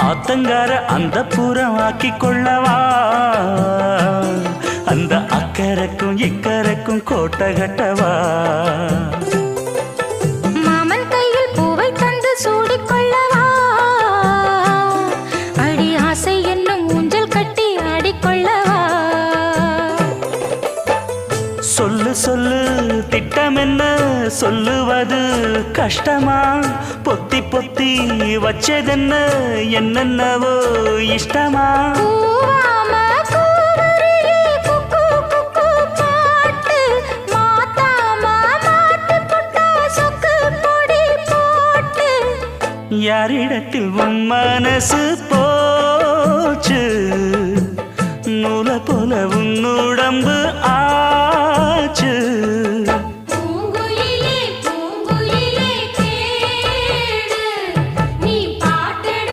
ஆத்தங்கார அந்த புறம் ஆக்கி கொள்ளவா அந்த அக்கறைக்கும் இக்கரைக்கும் கோட்டை கட்டவா மாமன் கையில் பூவை தந்து சூடிக்கொள்ளவா அடி ஆசை என்னும் ஊஞ்சல் கட்டி ஆடிக்கொள்ளவா சொல்லு சொல்லு திட்டம் என்ன சொல்லுவது கஷ்டமா பொத்தி பொத்தி வச்சதென்ன என்னென்னவோ இஷ்டமா யாரிடத்தில் உன் மனசு போச்சு நூலை போல உன் உடம்பு